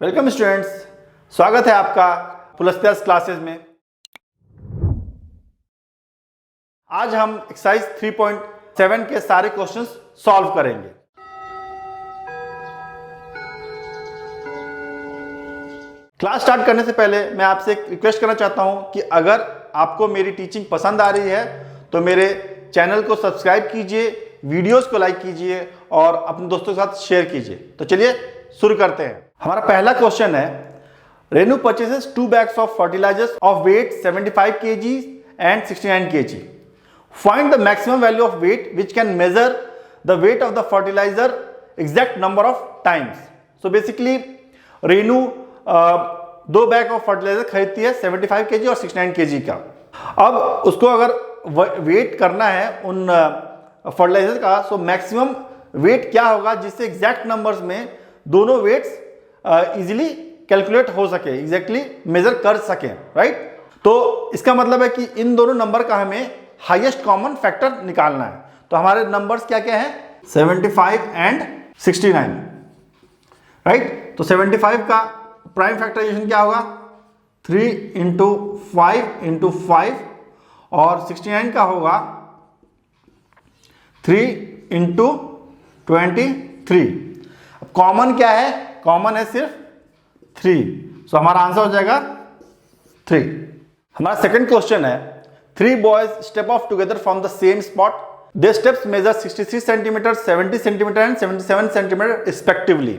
Welcome students, स्वागत है आपका पुलस्त्यास क्लासेस में। आज हम एक्सरसाइज 3.7 के सारे क्वेश्चंस सॉल्व करेंगे। क्लास स्टार्ट करने से पहले मैं आपसे एक रिक्वेस्ट करना चाहता हूं कि अगर आपको मेरी टीचिंग पसंद आ रही है तो मेरे चैनल को सब्सक्राइब कीजिए, वीडियोस को लाइक कीजिए और अपने दोस्तों के साथ शेयर कीजिए। तो चलिए शुरू करते हैं। हमारा पहला क्वेश्चन है, Renu purchases 2 bags of fertilizers of weight 75 kg and 69 kg. Find the maximum value of weight which can measure the weight of the fertilizer exact number of times. So basically Renu 2 bag of fertiliser खरीदती है 75 kg और 69 kg का। अब उसको अगर wait करना है उन फर्टिलाइजर का, सो मैक्सिमम वेट क्या होगा जिससे एग्जैक्ट नंबर्स में दोनों वेट्स इजीली कैलकुलेट हो सके, एग्जैक्टली मेजर कर सके, राइट। तो इसका मतलब है कि इन दोनों नंबर का हमें हाईएस्ट कॉमन फैक्टर निकालना है। तो हमारे नंबर्स क्या क्या हैं, 75 एंड 69, राइट। तो 75 का प्राइम फैक्टराइजेशन क्या होगा, 3 इंटू 5 इंटू 5, और 69 का होगा 3 इंटू 23। अब कॉमन क्या है, कॉमन है सिर्फ 3, सो हमारा आंसर हो जाएगा 3। हमारा सेकंड क्वेश्चन है, 3 boys step off together from the same spot. Their steps measure 63 centimeter, 70 centimeter and 77 centimeter respectively.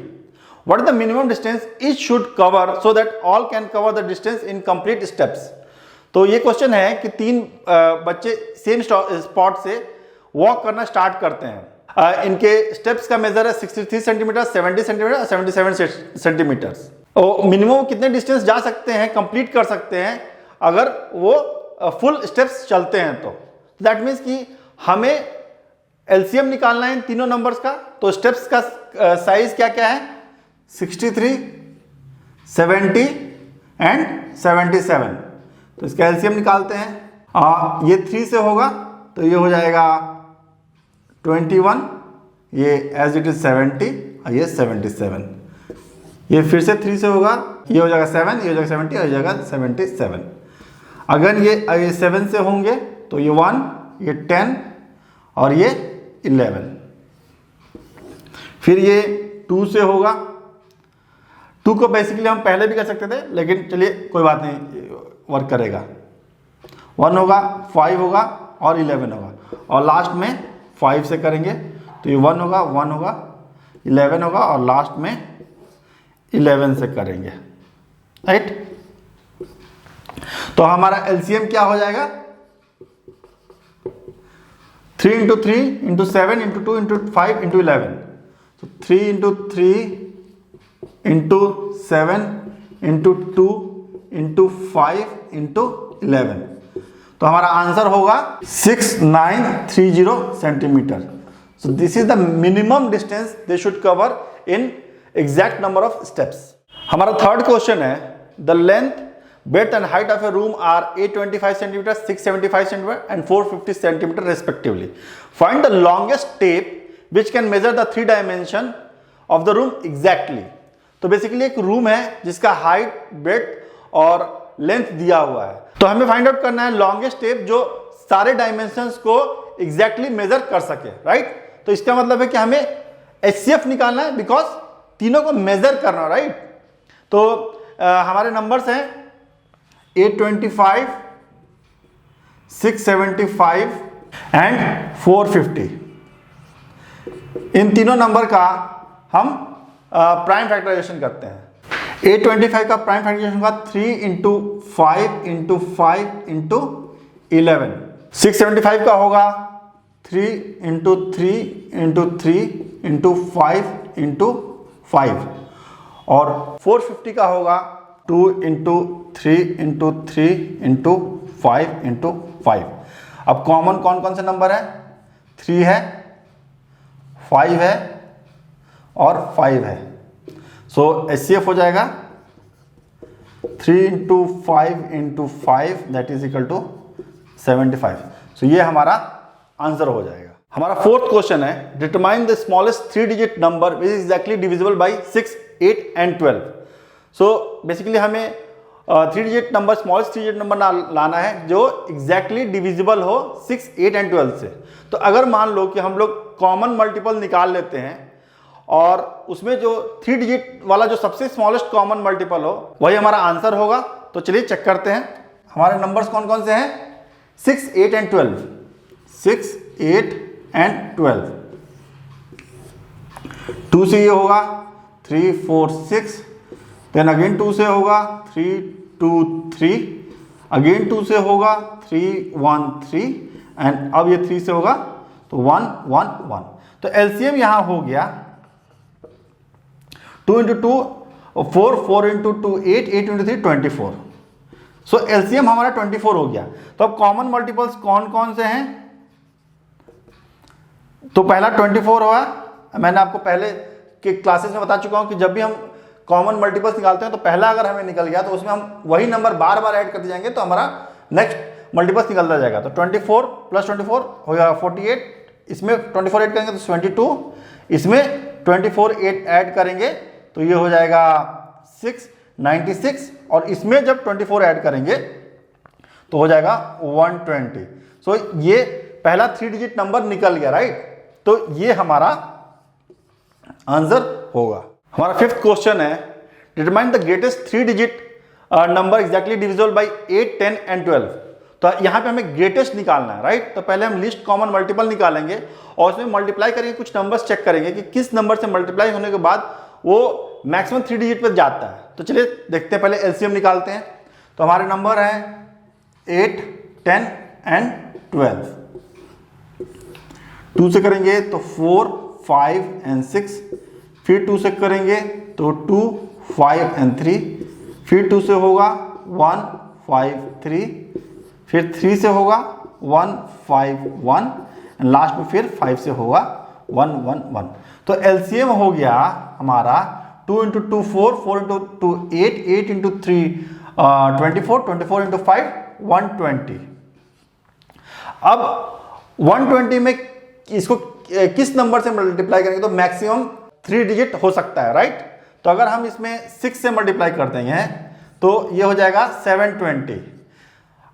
What is the minimum distance each should cover so that all can cover the distance in complete steps? तो ये question है कि 3 बच्चे same spot से walk करना start करते हैं। इनके स्टेप्स का मेजर है 63 सेंटीमीटर, 70 सेंटीमीटर और 77 सेंटीमीटर। और मिनिमम कितने डिस्टेंस जा सकते हैं, कंप्लीट कर सकते हैं अगर वो फुल स्टेप्स चलते हैं। तो दैट मीन्स कि हमें एलसीएम निकालना है इन तीनों नंबर्स का। तो स्टेप्स का साइज क्या क्या है, 63, 70 एंड 77। तो इसका एलसीएम निकालते हैं। ये 3 से होगा तो ये हो जाएगा 21, ये एज इट इज 70 और ये 77। ये फिर से 3 से होगा, ये हो जाएगा 7, ये हो जाएगा 70 और ये हो जाएगा 77। अगर ये 7 से होंगे तो ये 1, ये 10 और ये 11। फिर ये 2 से होगा, 2 को बेसिकली हम पहले भी कर सकते थे लेकिन चलिए कोई बात नहीं, वर्क करेगा। 1 होगा, 5 होगा और 11 होगा, और लास्ट में 5 से करेंगे तो ये 1 होगा, 1 होगा, 11 होगा और लास्ट में 11 से करेंगे, राइट। तो हमारा एलसीएम क्या हो जाएगा, 3 into 3 into 7 into 2 into 5 into 11। तो 3 into 3 into 7 into 2 into 5 into 11। तो हमारा आंसर होगा 6930 centimetre. So this is the minimum distance they should cover in exact number of steps. हमारा थर्ड क्वेश्चन है, the length, breadth and height of a room are 825 cm, 675 cm and 450 cm respectively. Find the longest tape which can measure the 3 dimension of the room exactly. तो basically एक room है जिसका height, breadth और length दिया हुआ है। तो हमें फाइंड आउट करना है लॉन्गेस्ट टेप जो सारे डायमेंशंस को एग्जैक्टली मेजर कर सके, राइट। तो इसका मतलब है कि हमें एचसीएफ निकालना है बिकॉज तीनों को मेजर करना, राइट। तो हमारे नंबर्स हैं 825, 675 एंड 450। इन तीनों नंबर का हम प्राइम फैक्टराइजेशन करते हैं। 825 का प्राइम फैक्टराइजेशन होगा 3 इंटू 5 इंटू 5 इंटू 11। 675 का होगा 3 इंटू 3 इंटू 3 इंटू 5 इंटू 5, और 450 का होगा 2 इंटू 3 इंटू 3 इंटू 5 इंटू 5। अब कॉमन कौन कौन से नंबर है, 3 है, 5 है और 5 है। सो एचसीएफ हो जाएगा 3 into 5 into 5 that is equal to 75। So ये हमारा आंसर हो जाएगा। हमारा फोर्थ क्वेश्चन है, determine the smallest 3 digit number which is exactly divisible by 6, 8 and 12। So basically हमें 3 digit number, smallest 3 digit number लाना है जो एग्जैक्टली डिविजिबल हो 6, 8 एंड 12 से। तो अगर मान लो कि हम लोग कॉमन मल्टीपल निकाल लेते हैं और उसमें जो 3 डिजिट वाला जो सबसे स्मॉलेस्ट कॉमन मल्टीपल हो वही हमारा आंसर होगा। तो चलिए चेक करते हैं हमारे नंबर्स कौन कौन से हैं, 6, 8 एंड 12, 6, 8 एंड 12। 2 से ये होगा 3, 4, 6, देन अगेन 2 से होगा 3, 2, 3, अगेन 2 से होगा 3, 1, 3 एंड अब ये 3 से होगा तो 1, 1, 1। तो एलसीएम यहां हो गया 2 इंटू 2 4, 4 इंटू 2 8, 8 इंटू 3 24। सो एलसीएम हमारा 24 हो गया। तो अब कॉमन मल्टीपल्स कौन कौन से हैं, तो पहला 24 हुआ। मैंने आपको पहले के क्लासेस में बता चुका हूं कि जब भी हम कॉमन मल्टीपल्स निकालते हैं तो पहला अगर हमें निकल गया तो उसमें हम वही नंबर बार बार ऐड करते जाएंगे तो हमारा नेक्स्ट मल्टीपल्स निकलता जाएगा। तो 24 प्लस 24 हो जाएगा 48, इसमें 24 ऐड करेंगे तो 22, इसमें 24 8 ऐड करेंगे तो ये हो जाएगा 6, 96 और इसमें जब 24 ऐड करेंगे तो हो जाएगा 120। सो ये पहला 3 डिजिट नंबर निकल गया, राइट। तो ये हमारा आंसर होगा। हमारा 5th क्वेश्चन है, determine the greatest 3 digit number exactly divisible by 8, 10 and 12। तो यहाँ पे हमें ग्रेटेस्ट निकालना है, राइट। तो पहले हम लिस्ट कॉमन मल्टीपल निकालेंगे और उसमें मल्टीप्लाई करेंगे, कुछ नंबर्स चेक करेंगे कि किस नंबर से मल्टीप्लाई होने के बाद वो मैक्सिमम 3 डिजिट पर जाता है। तो चलिए देखते हैं, पहले एलसीएम निकालते हैं। तो हमारे नंबर हैं 8, 10 एंड 12। 2 से करेंगे तो 4, 5 एंड 6, फिर 2 से करेंगे तो 2, 5 एंड 3, फिर 2 से होगा 1, 5, 3, फिर 3 से होगा 1, 5, 1 एंड लास्ट में फिर 5 से होगा 1, 1, 1। तो एलसीएम हो गया हमारा 2 इंटू 2 4, 4 इंटू 2 8, 8 इंटू 3 24, 24 इंटू 5 120। अब 120 में इसको किस नंबर से मल्टीप्लाई करेंगे तो मैक्सिमम 3 डिजिट हो सकता है, राइट। तो अगर हम इसमें 6 से मल्टीप्लाई कर देंगे तो ये हो जाएगा 720।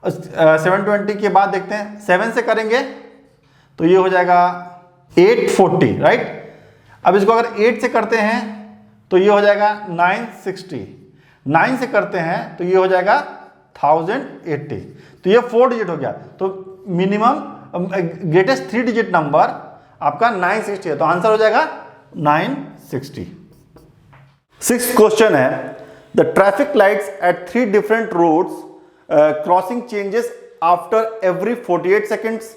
720 के बाद देखते हैं 7 से करेंगे तो ये हो जाएगा 840, राइट। अब इसको अगर 8 से करते हैं तो ये हो जाएगा 960, 9 से करते हैं तो ये हो जाएगा 1080। तो ये 4 डिजिट हो गया। तो मिनिमम ग्रेटेस्ट 3 डिजिट नंबर आपका 960 है, तो आंसर हो जाएगा 960। 6th क्वेश्चन है, the traffic lights at 3 different roads crossing changes after every 48 seconds,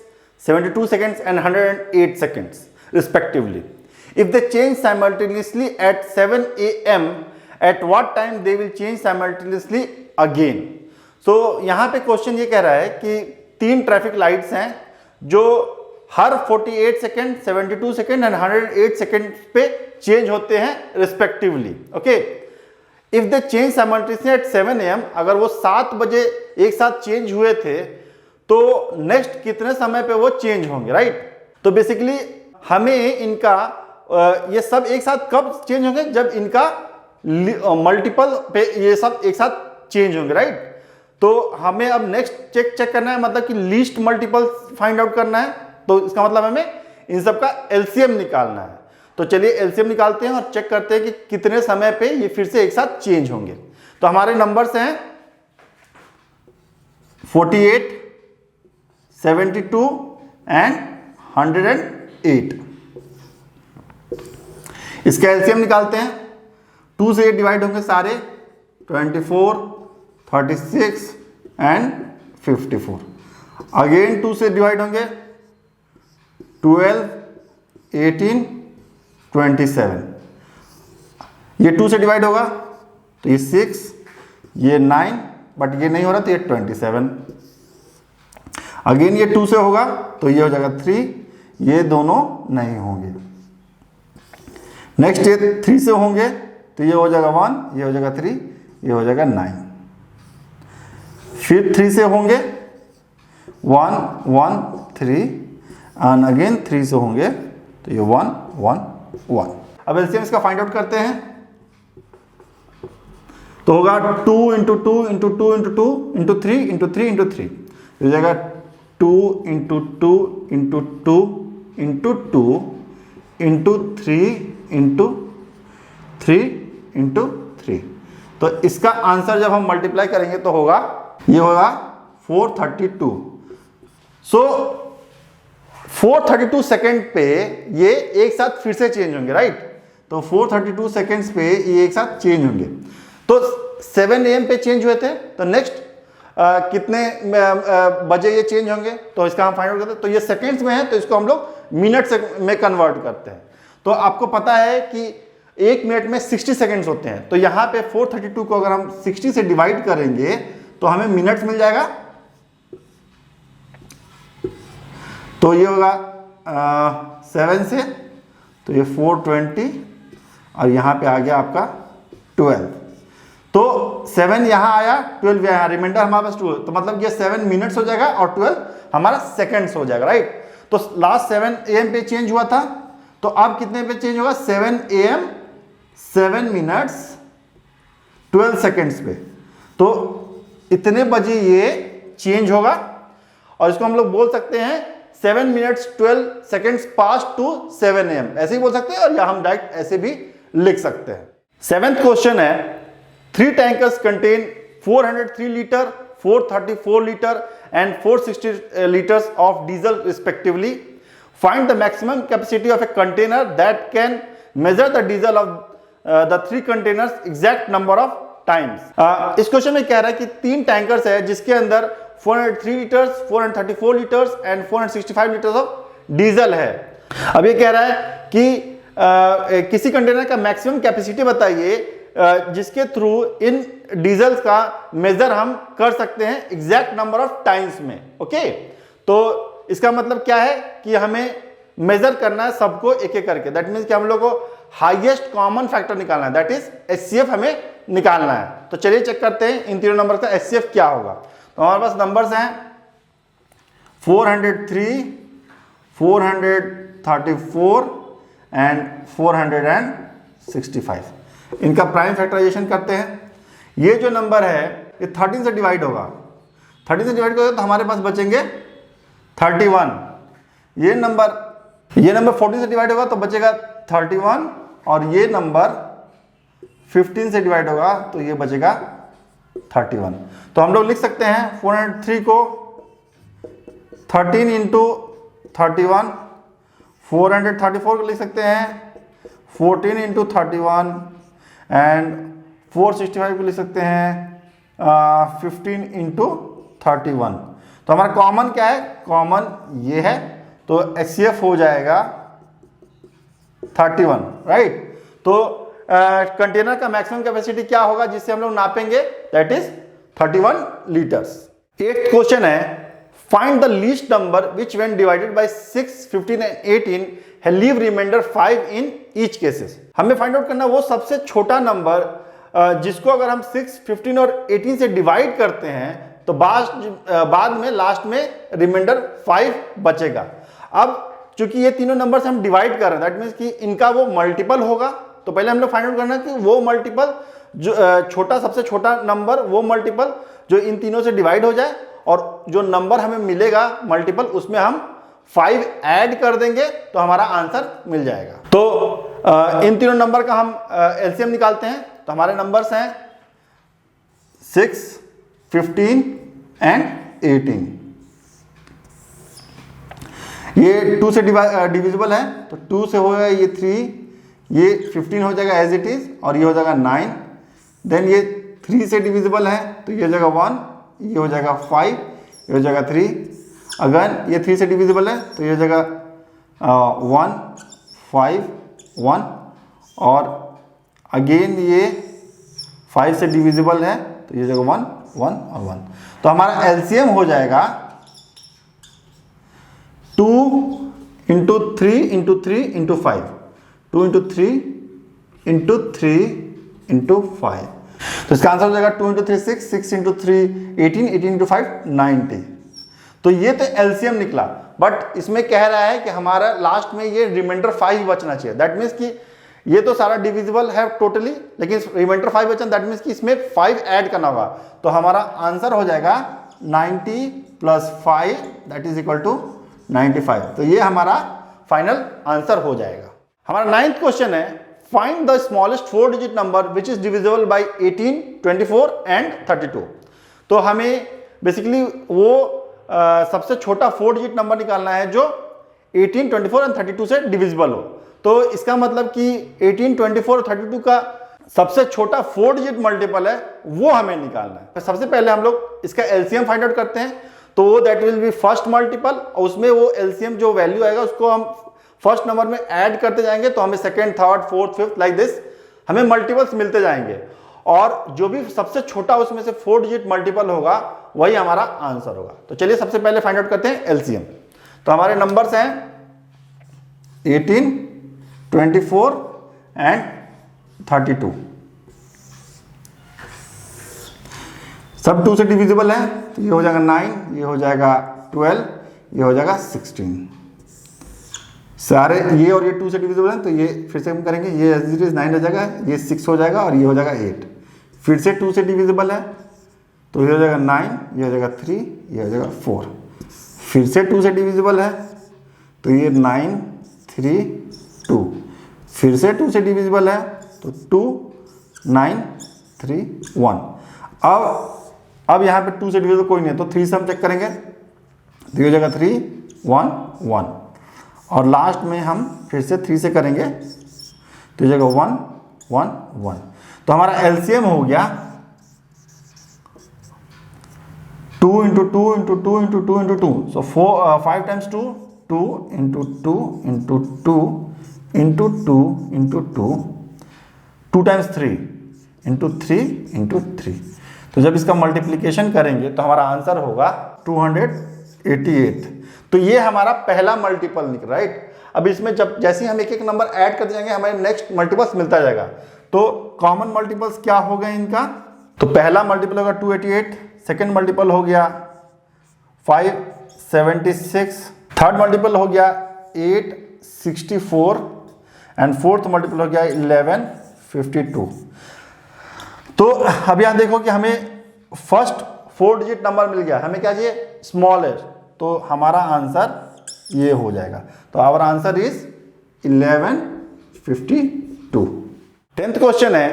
72 seconds and 108 seconds respectively. If they change simultaneously at 7 AM, at what time they will change simultaneously again? So यहाँ पे question ये कह रहा है कि 3 traffic lights हैं जो हर 48 second, 72 second and 108 second पे चेंज होते हैं respectively. Okay, if they change simultaneously eight 7 AM, अगर वो 7 बजे एक साथ चेंज हुए थे तो नेक्स्ट कितने समय पे वो चेंज होंगे, राइट। तो बेसिकली हमें इनका ये सब एक साथ कब चेंज होंगे, जब इनका मल्टीपल पे ये सब एक साथ चेंज होंगे, राइट। तो हमें अब नेक्स्ट चेक करना है, मतलब कि लीस्ट मल्टीपल फाइंड आउट करना है। तो इसका मतलब हमें इन सब का एलसीएम निकालना है। तो चलिए एलसीएम निकालते हैं और चेक करते हैं कि कितने समय पे ये फिर से एक साथ चेंज होंगे। तो हमारे नंबर्स हैं 48, 72 एंड 108। इसका एलसीएम निकालते हैं। 2 से 8 डिवाइड होंगे सारे, 24, 36 एंड 54। अगेन 2 से डिवाइड होंगे, 12, 18, 27। ये 2 से डिवाइड होगा तो ये 6, ये 9, बट ये नहीं हो रहा तो ये 27। अगेन ये 2 से होगा तो ये हो जाएगा 3, ये दोनों नहीं होंगे। नेक्स्ट ये 3 से होंगे तो ये हो जाएगा 1, ये हो जाएगा 3, ये हो जाएगा 9। फिर 3 से होंगे 1, 1, 3 एंड अगेन 3 से होंगे तो ये 1, 1, 1। अब एलसीएम इसका फाइंड आउट करते हैं। तो होगा 2 into 2 into 2 into 2 into 3 into 3 into 3, हो जाएगा 2 into 2 into 2 into 2 into 3 into 3 into 3। तो इसका आंसर जब हम मल्टीप्लाई करेंगे तो होगा, ये होगा 432। सो 432 सेकेंड पे ये एक साथ फिर से चेंज होंगे, राइट। तो 432 सेकेंड्स पे ये एक साथ चेंज होंगे। तो 7 AM पे चेंज हुए थे, तो नेक्स्ट कितने बजे ये चेंज होंगे, तो इसका हम फाइंड आउट करते हैं। तो ये सेकेंड्स में है, तो इसको हम लोग मिनट में कन्वर्ट करते हैं। तो आपको पता है कि 1 मिनट में 60 सेकेंड्स होते हैं, तो यहाँ पे 432 को अगर हम 60 से डिवाइड करेंगे तो हमें मिनट्स मिल जाएगा। तो ये होगा 7 से, तो ये 420 और यहाँ पे आ गया आपका 12। तो 7 यहाँ आया, 12 यहाँ, रिमाइंडर हमारे पास 2, तो मतलब ये 7 मिनट्स हो जाएगा और 12 हमारा सेकेंड्स हो जाएगा, राइट। तो लास्ट 7 AM पे चेंज हुआ था, तो अब कितने पे चेंज होगा, 7 AM 7 मिनट्स 12 सेकेंड्स पे। तो इतने बजे ये चेंज होगा, और इसको हम लोग बोल सकते हैं 7 minutes 12 seconds past to 7 AM, ऐसे ही बोल सकते हैं, और या हम डायरेक्ट ऐसे भी लिख सकते हैं। 7th क्वेश्चन है, 3 tankers contain 403 litre, 434 litre and 460 litres of diesel respectively. Find the maximum capacity of a container that can measure the diesel of the 3 containers exact number of times. इस question में कह रहा है कि 3 tankers है जिसके अंदर 403 litres, 434 litres and 465 litres of diesel है। अब ये कह रहा है कि किसी कंटेनर का मैक्सिमम कैपेसिटी बताइए जिसके थ्रू इन डीजल्स का मेजर हम कर सकते हैं एग्जैक्ट नंबर ऑफ टाइम्स में। ओके, तो इसका मतलब क्या है कि हमें मेजर करना है सबको एक एक करके। दैट मीन्स कि हम लोग को हाईएस्ट कॉमन फैक्टर निकालना है, दैट इज HCF हमें निकालना है। तो चलिए चेक करते हैं इन तीनों नंबर का HCF क्या होगा। तो हमारे पास नंबर्स हैं 403, 434 एंड 465। इनका प्राइम फैक्टराइजेशन करते हैं। ये जो नंबर है ये 13 से डिवाइड होगा, 13 से डिवाइड करोगे तो हमारे पास बचेंगे 31। ये नंबर 14 से डिवाइड होगा तो बचेगा 31, और ये नंबर 15 से डिवाइड होगा तो ये बचेगा 31। तो हम लोग लिख सकते हैं 403 को 13 इंटू 31, 434 को लिख सकते हैं 14 इंटू 31 एंड 465 को लिख सकते हैं 15 इंटू 31। तो हमारा कॉमन क्या है, कॉमन ये है, तो HCF हो जाएगा 31, राइट। तो कंटेनर का मैक्सिमम कैपेसिटी क्या होगा जिससे हम लोग नापेंगे, that is 31 litres. 8th question है, find the least number which when divided by 6, 15 and 18 है leave remainder 5 in each cases. हमें फाइंड आउट करना वो सबसे छोटा नंबर जिसको अगर हम 6, 15 और 18 से डिवाइड करते हैं तो बाद में लास्ट में रिमाइंडर 5 बचेगा। अब चूंकि ये तीनों नंबर्स हम डिवाइड कर रहे हैं, दैट मीन्स कि इनका वो मल्टीपल होगा। तो पहले हम लोग फाइंड आउट करना है कि वो मल्टीपल जो सबसे छोटा नंबर, वो मल्टीपल जो इन तीनों से डिवाइड हो जाए, और जो नंबर हमें मिलेगा मल्टीपल उसमें हम 5 ऐड कर देंगे तो हमारा आंसर मिल जाएगा। तो इन तीनों नंबर का हम LCM निकालते हैं। तो हमारे नंबर्स हैं 6, 15 एंड 18। ये 2 से डिविजिबल है, तो 2 से हो गया ये 3, ये 15 हो जाएगा एज इट इज, और ये हो जाएगा 9। देन ये 3 से डिविजिबल है, तो ये हो जाएगा 1, ये हो जाएगा 5, ये हो जाएगा 3। अगर ये 3 से डिविजिबल है तो ये हो जाएगा 1, 5, 1, और अगेन ये 5 से डिविजिबल है तो ये हो जाएगा 1, 1 और 1। तो हमारा LCM हो जाएगा 2 into 3 into 3 into 5, 2 into 3 into 3 into 5। तो इसका आंसर हो जाएगा 2 इंटू 3 6, 6 इंटू 3 18, 18 इंटू 5 90। तो ये तो LCM निकला, बट इसमें कह रहा है कि हमारा लास्ट में ये रिमाइंडर 5 बचना चाहिए। दैट मीन्स कि ये तो सारा डिविजिबल है टोटली, लेकिन रिमाइंडर 5 बचा, दैट मीन्स कि इसमें 5 ऐड करना होगा। तो हमारा आंसर हो जाएगा 90 + 5 दैट इज इक्वल टू 95। तो ये हमारा फाइनल आंसर हो जाएगा। हमारा 9th क्वेश्चन है, find the smallest 4 digit number which is divisible by 18, 24 and 32। तो हमें बेसिकली वो सबसे छोटा 4 डिजिट नंबर निकालना है जो 18, 24 एंड 32 से डिविजिबल हो। तो इसका मतलब कि 18, 24 और 32 का सबसे छोटा 4 डिजिट मल्टीपल है वो हमें निकालना है। तो सबसे पहले हम लोग इसका एलसीएम फाइंड आउट करते हैं। तो that will be first multiple, और उसमें वो एलसीएम जो वैल्यू आएगा उसको हम फर्स्ट नंबर में ऐड करते जाएंगे, तो हमें second, third, fourth, fifth like this हमें मल्टीपल्स मिलते जाएंगे, और जो भी सबसे छोटा उसमें से 4 डिजिट मल्टीपल होगा वही हमारा आंसर होगा। तो चलिए सबसे पहले फाइंड आउट करते हैं एलसीएम। तो हमारे नंबर्स हैं 18, 24 एंड 32, सब 2 से डिविजिबल है। तो ये हो जाएगा 9, ये हो जाएगा 12, ये हो जाएगा 16। सारे ये और ये 2 से डिविजिबल है, तो ये फिर से हम करेंगे, ये 9 रह जाएगा, ये 6 हो जाएगा और ये हो जाएगा 8। फिर से 2 से डिविजिबल है, तो ये हो जाएगा 9, ये हो जाएगा 3, ये हो जाएगा 4। फिर से 2 से डिविजिबल है, तो ये 9, 3, 2। फिर से 2 से डिविजिबल है, तो 2, 9, 3, 1। अब यहाँ पे 2 से डिविजिबल कोई नहीं है, तो 3 से हम चेक करेंगे, तो ये हो जाएगा 3, 1, 1। और लास्ट में हम फिर से 3 से करेंगे, तो ये हो जाएगा 1, 1, 1। तो हमारा एलसीएम हो गया 2 × 2 × 2 × 2 × 2। सो 5 times 2, 2 × 2 × 2 × 2 × 2, 2 times 3 × 3 × 3। तो जब इसका मल्टीप्लिकेशन करेंगे तो हमारा आंसर होगा 288। तो ये हमारा पहला मल्टीपल निकला, राइट। अब इसमें जब जैसे ही हम एक एक नंबर ऐड करते जाएंगे हमें नेक्स्ट मल्टीपल्स मिलता जाएगा। तो कॉमन मल्टीपल्स क्या हो गए इनका, तो पहला मल्टीपल होगा 288, सेकेंड मल्टीपल हो गया 576, थर्ड मल्टीपल हो गया 864 एंड फोर्थ मल्टीपल हो गया 1152। तो अब यहाँ देखो कि हमें फर्स्ट 4 डिजिट नंबर मिल गया, हमें क्या चाहिए, स्मॉलेस्ट। तो हमारा आंसर ये हो जाएगा। तो our answer is 1152। 10th question है,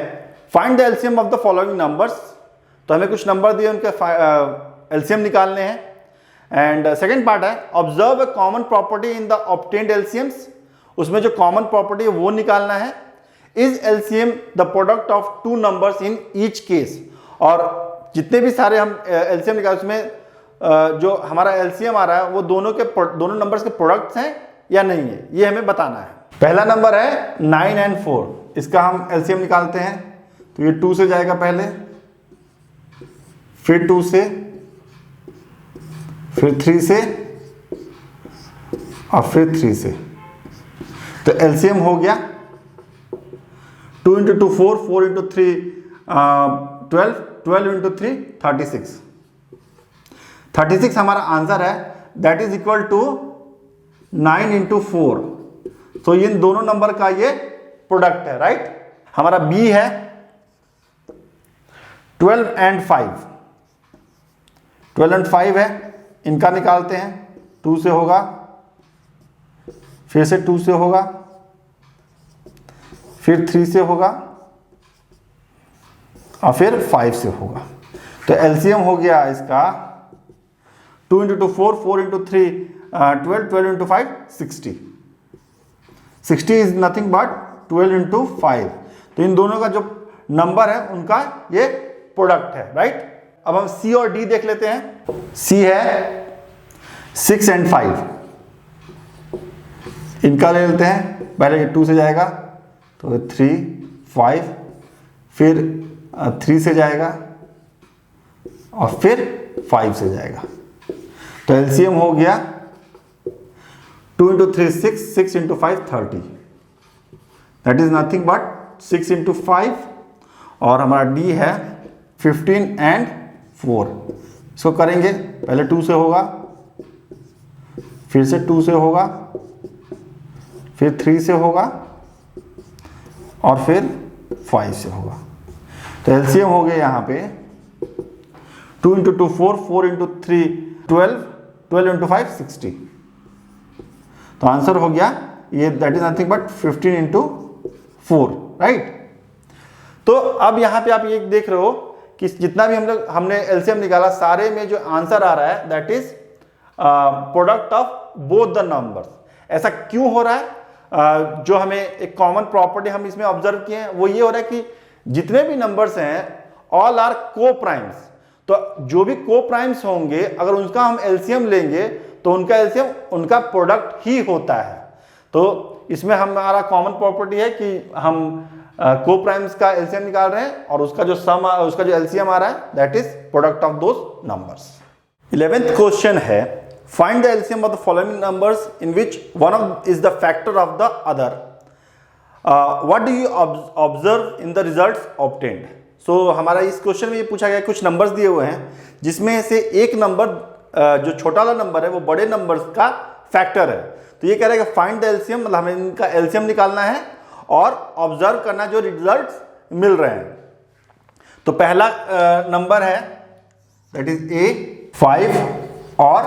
find the LCM of the following numbers. तो हमें कुछ नंबर दिए, उनके एलसीएम निकालने हैं। एंड सेकंड पार्ट है, observe a common property in the obtained LCMs. उसमें जो कॉमन प्रॉपर्टी है वो निकालना है। Is LCM the product of 2 numbers in each case. और जितने भी सारे हम एलसीएम निकाल, उसमें जो हमारा एलसीएम आ रहा है वो दोनों नंबर्स के प्रोडक्ट्स हैं या नहीं है, ये हमें बताना है। पहला नंबर है 9 एंड 4, इसका हम एलसीएम निकालते हैं। तो ये 2 से जाएगा पहले, फिर 2 से, फिर 3 से और फिर 3 से। तो एलसीएम हो गया 2 × 2 4, 4 × 3 12, 12 × 3 36। 36 हमारा आंसर है, दैट इज इक्वल टू 9 × 4। तो इन दोनों नंबर का ये प्रोडक्ट है, राइट। हमारा बी है 12 एंड 5। 12 एंड 5 है, इनका निकालते हैं। 2 से होगा, फिर से 2 से होगा, फिर 3 से होगा और फिर 5 से होगा। तो एलसीएम हो गया इसका 2 × 2 4, 4 × 3 12, 12 × 5 60। 60 इज नथिंग बट 12 × 5। तो इन दोनों का जो नंबर है उनका ये प्रोडक्ट है, राइट। अब हम सी और डी देख लेते हैं। सी है 6 एंड 5, इनका ले लेते हैं। पहले 2 से जाएगा, तो 3, 5, फिर 3 से जाएगा और फिर 5 से जाएगा। तो एलसीएम हो गया 2 × 3 6, 6 × 5 30। That is nothing but 6 × 5। और हमारा डी है 15 एंड 4। इसको करेंगे, पहले 2 से होगा, फिर से 2 से होगा, फिर 3 से होगा और फिर 5 से होगा। तो एलसीएम हो गया यहाँ पे 2 इंटू 2 4, 4 इंटू 3 12, 12 इंटू 5 60। तो आंसर हो गया ये, that is nothing but 15 into 4, right. तो अब यहाँ पे आप ये देख रहे हो कि जितना भी हमने एलसीएम निकाला, सारे में जो आंसर आ रहा है that is product of both the numbers. ऐसा क्यों हो रहा है? जो हमें एक कॉमन प्रॉपर्टी हम इसमें ऑब्जर्व किए हैं वो ये हो रहा है कि जितने भी नंबर्स हैं ऑल आर को प्राइम्स। तो जो भी को प्राइम्स होंगे अगर उनका हम एलसीएम लेंगे तो उनका एलसीएम उनका प्रोडक्ट ही होता है। तो इसमें हमारा कॉमन प्रॉपर्टी है कि हम को प्राइम्स का एलसीएम निकाल रहे हैं और उसका जो एलसीएम आ रहा है that is product of those numbers. 11th question है find the LCM of the following numbers in which one of is the factor of the other. What do you observe in the results obtained. So हमारा इस question में ये पूछा गया, कुछ numbers दिए हुए हैं जिसमें से एक नंबर जो छोटा वाला नंबर है वो बड़े नंबर्स का फैक्टर है। तो ये कह रहा है कि फाइंड द एलसीएम, मतलब हमें इनका एलसीएम निकालना है और ऑब्जर्व करना जो रिजल्ट्स मिल रहे हैं। तो पहला नंबर है दैट इज ए 5 और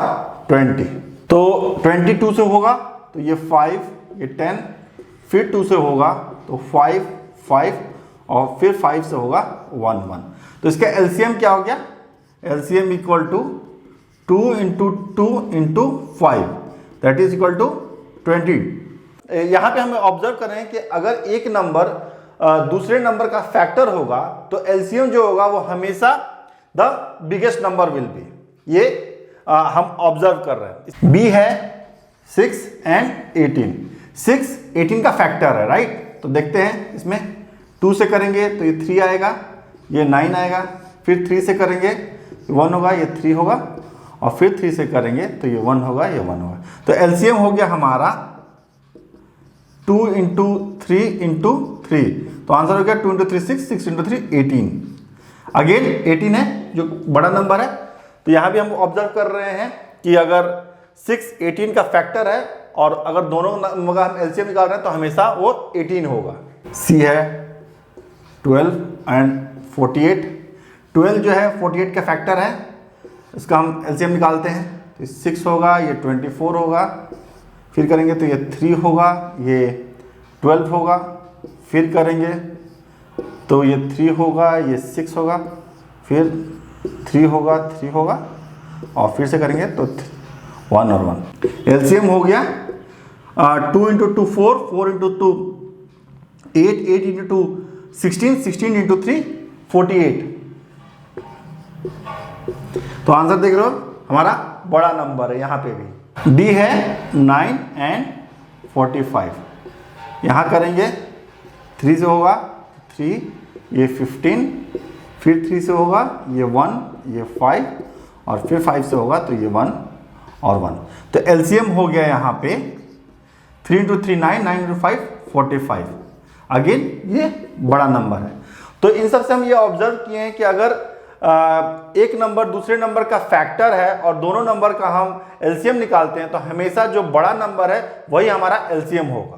20। तो 22 से होगा तो ये 5, ये 10, फिर 2 से होगा तो 5, 5 और फिर 5 से होगा 1, 1। तो इसका एलसीएम क्या हो गया? LCM equal to 2 into 2 into 5 that is equal to 20। यहाँ पे हमें ऑब्जर्व कर रहे हैं कि अगर एक नंबर दूसरे नंबर का फैक्टर होगा तो एलसीएम जो होगा वो हमेशा the biggest number will be. ये हम ऑब्जर्व कर रहे हैं। बी है 6 एंड 18। 6 18 का फैक्टर है, राइट। तो देखते हैं इसमें 2 से करेंगे तो ये 3 आएगा, ये 9 आएगा, फिर 3 से करेंगे 1 होगा, ये 3 होगा, और फिर 3 से करेंगे तो ये 1 होगा, ये 1 होगा। तो एलसीएम हो गया हमारा 2 इंटू 3 इंटू 3। तो आंसर हो गया 2 इंटू 3 6, 6 इंटू 3 18। अगेन 18 है जो बड़ा नंबर है। तो यहाँ भी हम ऑब्जर्व कर रहे हैं कि अगर 6 18 का फैक्टर है और अगर दोनों नंबर का हम एलसीएम निकाल रहे हैं तो हमेशा वो 18 होगा। सी है 12 एंड 48। 12 जो है 48 का फैक्टर है, इसका हम एलसीएम निकालते हैं तो 6 होगा, ये 24 होगा, फिर करेंगे तो ये 3 होगा, ये 12 होगा, फिर करेंगे तो ये 3 होगा, ये 6 होगा, फिर 3 होगा, 3 होगा, और फिर से करेंगे तो 1 और 1। एलसीएम हो गया 2 इंटू 2 4, 4 इंटू 2 8, 8 इंटू 2 16, 16 इंटू 3 48। तो आंसर देख रहे हो हमारा बड़ा नंबर है यहाँ पे भी। डी है 9 एंड 45। यहाँ करेंगे 3 से होगा 3, ये 15, फिर 3 से होगा ये 1, ये 5, और फिर 5 से होगा तो ये 1 और 1। तो एलसीएम हो गया यहाँ पे 3 इंटू 3 9, 9 इंटू 5 45। अगेन ये बड़ा नंबर है। तो इन सब से हम ये ऑब्जर्व किए हैं कि अगर एक नंबर दूसरे नंबर का फैक्टर है और दोनों नंबर का हम एलसीएम निकालते हैं तो हमेशा जो बड़ा नंबर है वही हमारा एलसीएम होगा।